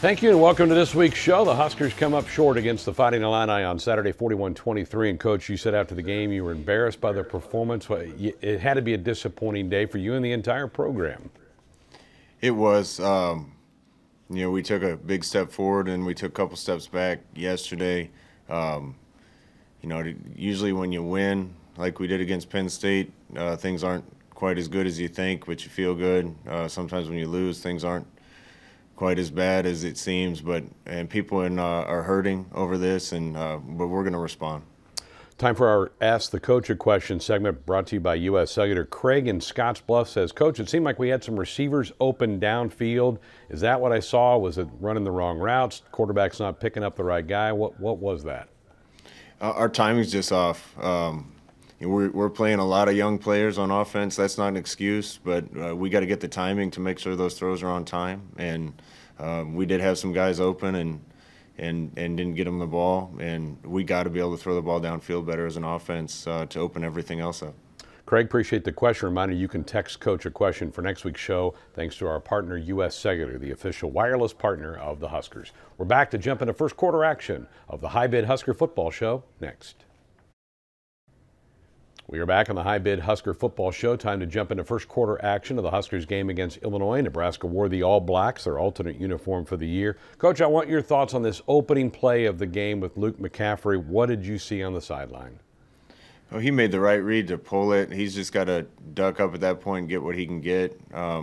Thank you and welcome to this week's show. The Huskers come up short against the Fighting Illini on Saturday, 41-23. And Coach, you said after the game you were embarrassed by the performance. It had to be a disappointing day for you and the entire program. It was. We took a big step forward and we took a couple steps back yesterday. Usually when you win, like we did against Penn State, things aren't quite as good as you think, but you feel good. Sometimes when you lose, things aren't quite as bad as it seems, and people are hurting over this, but we're going to respond. Time for our Ask the Coach a Question segment brought to you by U.S. Cellular. Craig in Scottsbluff says, Coach, it seemed like we had some receivers open downfield. Is that what I saw? Was it running the wrong routes? Quarterback's not picking up the right guy? What was that? Our timing's just off. We're playing a lot of young players on offense. That's not an excuse, but we got to get the timing to make sure those throws are on time. And we did have some guys open and didn't get them the ball. And we got to be able to throw the ball downfield better as an offense to open everything else up. Craig, appreciate the question. Reminder, you can text Coach a question for next week's show thanks to our partner, U.S. Cellular, the official wireless partner of the Huskers. We're back to jump into first quarter action of the High Bid Husker Football Show next. We are back on the High Bid Husker Football Show. Time to jump into first quarter action of the Huskers game against Illinois. Nebraska wore the All Blacks, their alternate uniform for the year. Coach, I want your thoughts on this opening play of the game with Luke McCaffrey. What did you see on the sideline? Well, he made the right read to pull it. He's just got to duck up at that point and get what he can get. I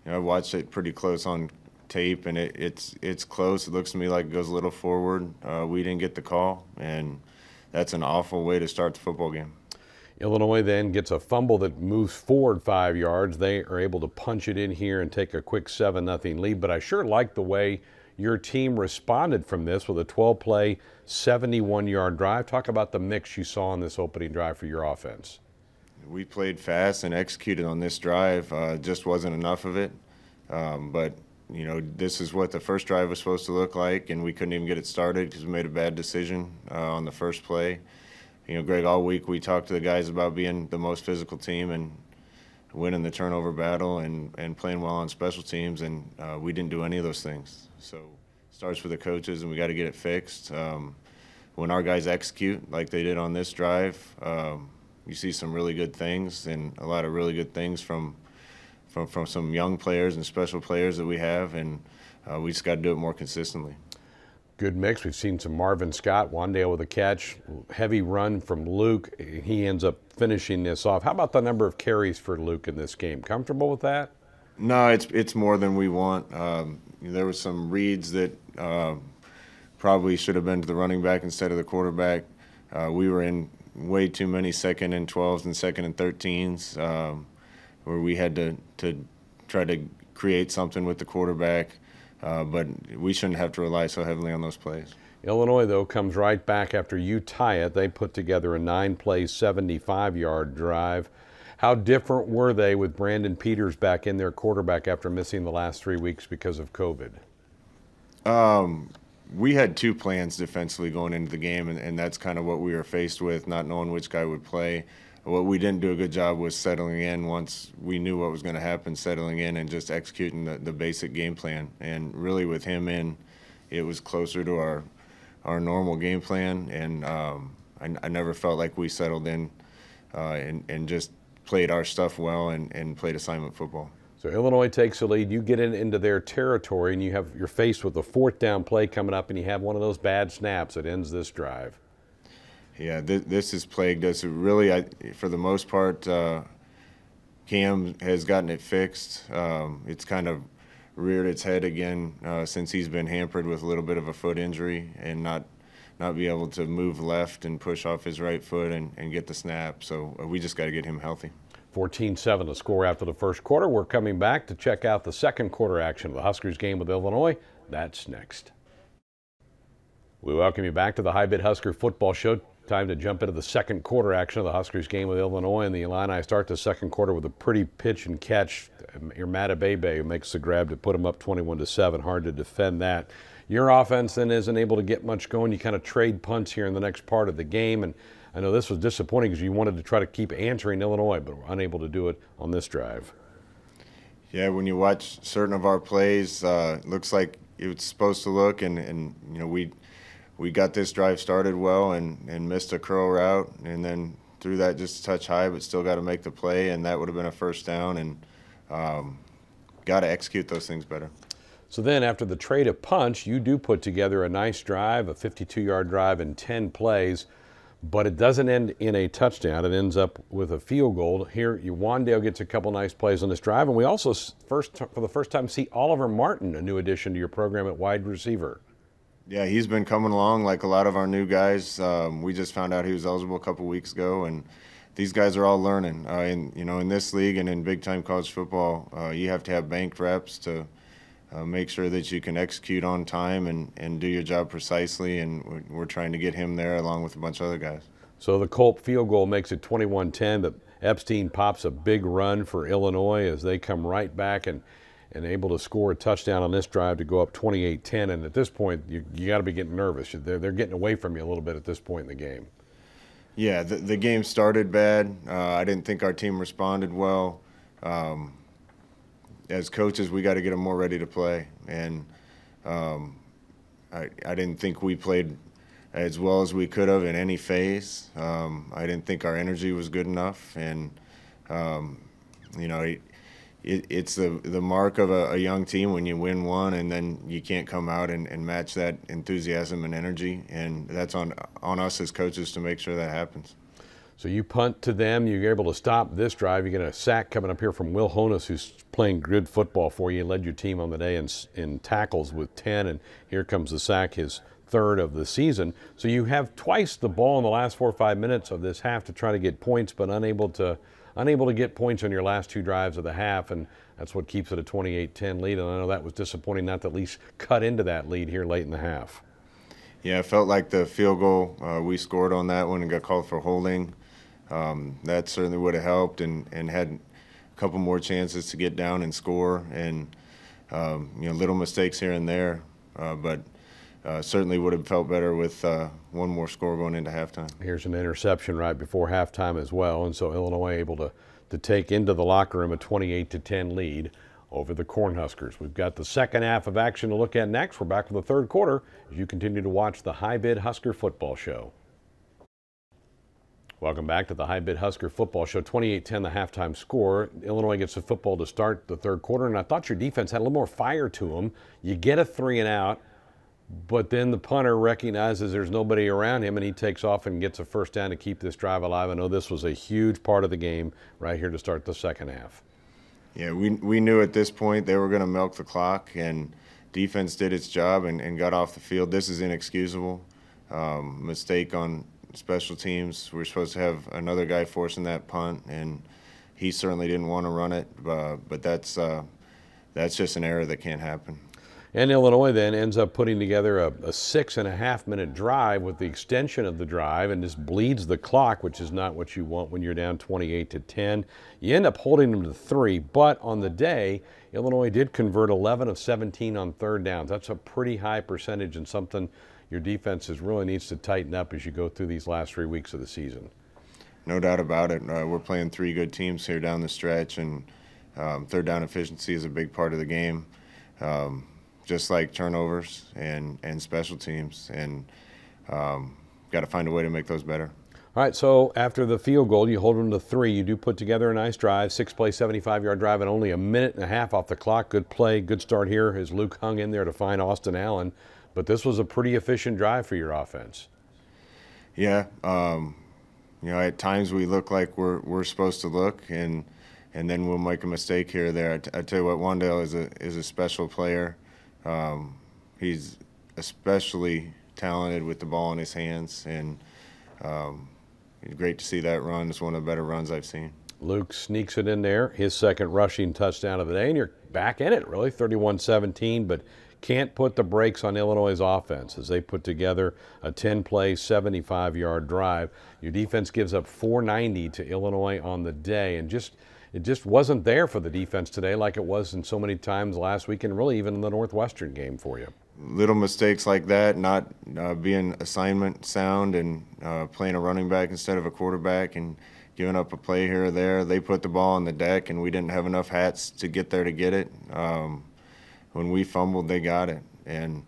watched it pretty close on tape, and it's close. It looks to me like it goes a little forward. We didn't get the call, and that's an awful way to start the football game. Illinois then gets a fumble that moves forward 5 yards. They are able to punch it in here and take a quick 7-0 lead. But I sure like the way your team responded from this with a 12-play, 71-yard drive. Talk about the mix you saw on this opening drive for your offense. We played fast and executed on this drive. Just wasn't enough of it. But this is what the first drive was supposed to look like, and we couldn't even get it started because we made a bad decision on the first play. Greg, all week we talked to the guys about being the most physical team and winning the turnover battle and playing well on special teams, and we didn't do any of those things. So it starts with the coaches, and we got to get it fixed. When our guys execute like they did on this drive, you see some really good things and a lot of really good things from some young players and special players that we have, and we just got to do it more consistently. Good mix. We've seen some Marvin Scott, Wandale with a catch, heavy run from Luke. He ends up finishing this off. How about the number of carries for Luke in this game? Comfortable with that? No, it's more than we want. There were some reads that probably should have been to the running back instead of the quarterback. We were in way too many 2nd and 12s and 2nd and 13s where we had to try to create something with the quarterback. But we shouldn't have to rely so heavily on those plays. Illinois, though, comes right back after you tie it. They put together a 9-play, 75-yard drive. How different were they with Brandon Peters back in their quarterback after missing the last 3 weeks because of COVID? We had two plans defensively going into the game, and that's kind of what we were faced with, not knowing which guy would play. What we didn't do a good job was settling in once we knew what was going to happen, settling in and just executing the basic game plan. And really with him in, it was closer to our normal game plan, and I never felt like we settled in and just played our stuff well and played assignment football. So Illinois takes the lead. You get into their territory, and you're faced with a 4th down play coming up, and you have one of those bad snaps that ends this drive. Yeah, this has plagued us. Really, for the most part, Cam has gotten it fixed. It's kind of reared its head again since he's been hampered with a little bit of a foot injury and not be able to move left and push off his right foot and get the snap. So we just got to get him healthy. 14-7 the score after the first quarter. We're coming back to check out the second quarter action of the Huskers game with Illinois. That's next. We welcome you back to the High Bid Husker Football Show. Time to jump into the second quarter action of the Huskers game with Illinois, and the Illini start the second quarter with a pretty pitch and catch. Irmata Bebe makes the grab to put them up 21-7. Hard to defend that. Your offense then isn't able to get much going. You kind of trade punts here in the next part of the game, and I know this was disappointing because you wanted to try to keep answering Illinois, but were unable to do it on this drive. Yeah, when you watch certain of our plays, looks like it's supposed to look, and you know, we got this drive started well and missed a curl route, and then threw that just a touch high, but still got to make the play, and that would have been a first down, and got to execute those things better. So then after the trade of punch, you do put together a nice drive, a 52-yard drive in 10 plays, but it doesn't end in a touchdown. It ends up with a field goal. Here, Wandale gets a couple nice plays on this drive, and we also, for the first time, see Oliver Martin, a new addition to your program at wide receiver. Yeah, he's been coming along like a lot of our new guys. We just found out he was eligible a couple weeks ago, and these guys are all learning. In this league and in big-time college football, you have to have banked reps to make sure that you can execute on time and do your job precisely, and we're trying to get him there along with a bunch of other guys. So the Colt field goal makes it 21-10, but Epstein pops a big run for Illinois as they come right back and able to score a touchdown on this drive to go up 28-10. And at this point, you got to be getting nervous. They're getting away from you a little bit at this point in the game. Yeah, the game started bad. I didn't think our team responded well. As coaches, we got to get them more ready to play, and I didn't think we played as well as we could have in any phase. I didn't think our energy was good enough, and it's the mark of a young team when you win one and then you can't come out and match that enthusiasm and energy, and that's on us as coaches to make sure that happens. So you punt to them. You're able to stop this drive. You get a sack coming up here from Will Honus, who's playing good football for you. He led your team on the day in tackles with 10, and here comes the sack, his third of the season. So you have twice the ball in the last 4 or 5 minutes of this half to try to get points, but unable to get points on your last 2 drives of the half, and that's what keeps it a 28-10 lead. And I know that was disappointing not to at least cut into that lead here late in the half. Yeah, it felt like the field goal, we scored on that one and got called for holding. That certainly would have helped, and had a couple more chances to get down and score, and little mistakes here and there, but certainly would have felt better with one more score going into halftime. Here's an interception right before halftime as well, and so Illinois able to take into the locker room a 28-10 lead over the Cornhuskers. We've got the second half of action to look at next. We're back with the third quarter as you continue to watch the High Bid Husker Football Show. Welcome back to the High Bid Husker Football Show. 28-10 the halftime score. Illinois gets the football to start the third quarter, and I thought your defense had a little more fire to them. You get a 3 and out, but then the punter recognizes there's nobody around him, and he takes off and gets a first down to keep this drive alive. I know this was a huge part of the game right here to start the second half. Yeah, we knew at this point they were going to milk the clock, and defense did its job and got off the field. This is inexcusable. Mistake on special teams. We're supposed to have another guy forcing that punt, and he certainly didn't want to run it, but that's just an error that can't happen. And Illinois then ends up putting together a 6.5-minute drive with the extension of the drive, and just bleeds the clock, which is not what you want when you're down 28-10. You end up holding them to 3, but on the day, Illinois did convert 11 of 17 on third downs. That's a pretty high percentage, and something your defense really needs to tighten up as you go through these last 3 weeks of the season. No doubt about it. We're playing 3 good teams here down the stretch, and third down efficiency is a big part of the game, just like turnovers and special teams, and got to find a way to make those better. All right, so after the field goal, you hold them to 3. You do put together a nice drive, 6-play, 75-yard drive, and only a minute and a half off the clock. Good play, good start here as Luke hung in there to find Austin Allen. But this was a pretty efficient drive for your offense. Yeah, at times we look like we're supposed to look, and then we'll make a mistake here or there. I tell you what, Wandale is a special player. He's especially talented with the ball in his hands, and great to see that run. It's one of the better runs I've seen. Luke sneaks it in there, his second rushing touchdown of the day, and you're back in it, really, 31-17, but can't put the brakes on Illinois' offense as they put together a 10-play, 75-yard drive. Your defense gives up 490 to Illinois on the day, and it just wasn't there for the defense today like it was in so many times last week, and really even in the Northwestern game for you. Little mistakes like that, not being assignment sound and playing a running back instead of a quarterback and giving up a play here or there. They put the ball on the deck, and we didn't have enough hats to get there to get it. When we fumbled, they got it. And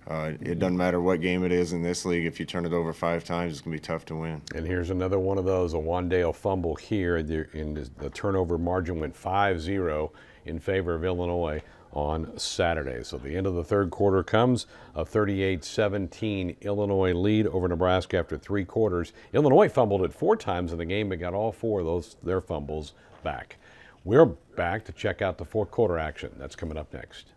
it doesn't matter what game it is in this league. If you turn it over 5 times, it's going to be tough to win. And here's another one of those, a Wandale fumble here. The turnover margin went 5-0 in favor of Illinois on Saturday. So the end of the third quarter comes, a 38-17 Illinois lead over Nebraska after 3 quarters. Illinois fumbled it 4 times in the game, but got all 4 of their fumbles back. We're back to check out the fourth quarter action. That's coming up next.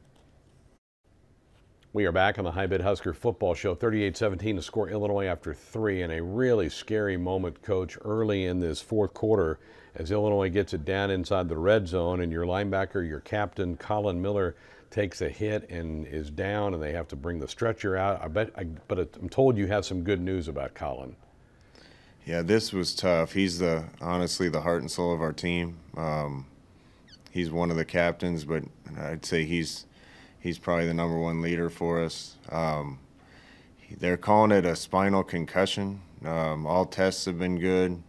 We are back on the High Bid Husker football show. 38-17 to score Illinois after 3, and a really scary moment, Coach, early in this fourth quarter as Illinois gets it down inside the red zone, and your linebacker, your captain, Colin Miller, takes a hit and is down, and they have to bring the stretcher out. But I'm told you have some good news about Colin. Yeah, this was tough. He's honestly the heart and soul of our team. He's one of the captains, but I'd say he's probably the #1 leader for us. They're calling it a spinal concussion. All tests have been good,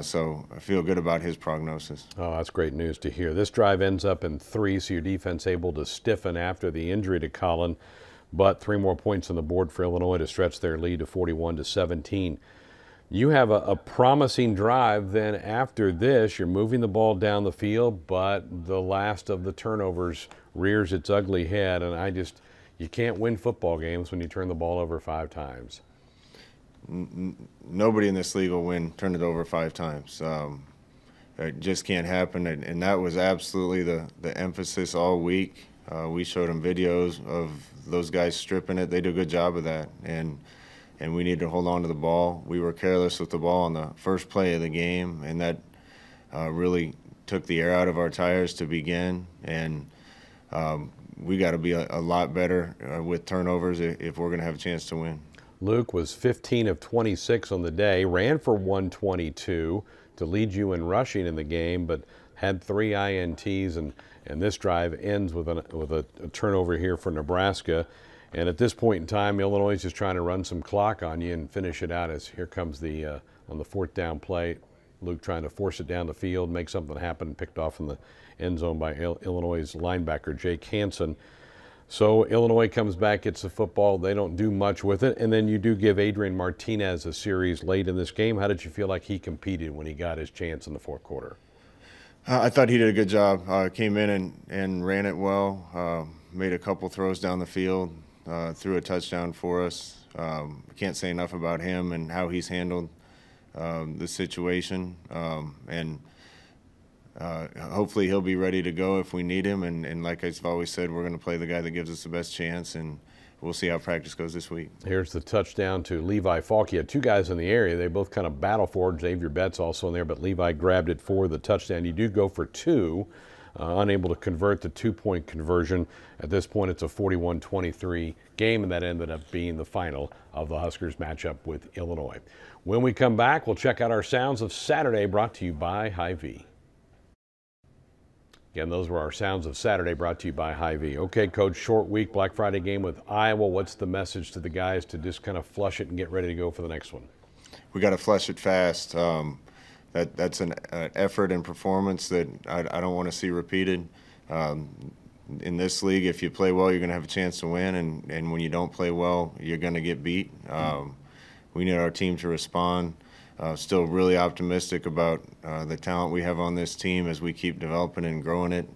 so I feel good about his prognosis. Oh, that's great news to hear. This drive ends up in 3, so your defense able to stiffen after the injury to Colin, but 3 more points on the board for Illinois to stretch their lead to 41-17. You have a promising drive. Then after this, you're moving the ball down the field, but the last of the turnovers rears its ugly head, and you can't win football games when you turn the ball over 5 times. Nobody in this league will turn it over 5 times. It just can't happen, and that was absolutely the emphasis all week. We showed them videos of those guys stripping it. They do a good job of that, and we need to hold on to the ball. We were careless with the ball on the first play of the game, and that really took the air out of our tires to begin. And we got to be a lot better with turnovers if we're going to have a chance to win. Luke was 15 of 26 on the day, ran for 122 to lead you in rushing in the game, but had 3 INTs, and this drive ends with a turnover here for Nebraska. And at this point in time, Illinois is just trying to run some clock on you and finish it out as here comes on the 4th down play, Luke trying to force it down the field, make something happen, picked off in the end zone by Illinois' linebacker, Jake Hansen. So Illinois comes back, gets the football. They don't do much with it. And then you do give Adrian Martinez a series late in this game. How did you feel like he competed when he got his chance in the fourth quarter? I thought he did a good job. Came in and ran it well, made a couple throws down the field. Threw a touchdown for us. Can't say enough about him and how he's handled the situation. And hopefully he'll be ready to go if we need him. And like I've always said, we're going to play the guy that gives us the best chance, and we'll see how practice goes this week. Here's the touchdown to Levi Falk. He had 2 guys in the area. They both kind of battle for it. Xavier Betts also in there, but Levi grabbed it for the touchdown. You do go for 2. Unable to convert the 2-point conversion. At this point, it's a 41-23 game, and that ended up being the final of the Huskers matchup with Illinois. When we come back, we'll check out our Sounds of Saturday, brought to you by Hy-Vee. Again, those were our Sounds of Saturday, brought to you by Hy-Vee. Okay, Coach, short week, Black Friday game with Iowa. What's the message to the guys to just kind of flush it and get ready to go for the next one? We got to flush it fast. That's an effort and performance that I don't want to see repeated. In this league, if you play well, you're going to have a chance to win, and when you don't play well, you're going to get beat. We need our team to respond. Still really optimistic about the talent we have on this team as we keep developing and growing it.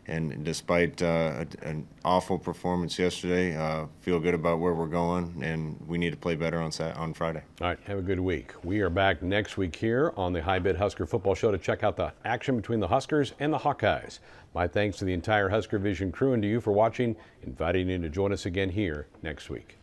And despite an awful performance yesterday, feel good about where we're going, and we need to play better on Friday. All right, have a good week. We are back next week here on the High Bid Husker Football Show to check out the action between the Huskers and the Hawkeyes. My thanks to the entire Husker Vision crew and to you for watching, inviting you to join us again here next week.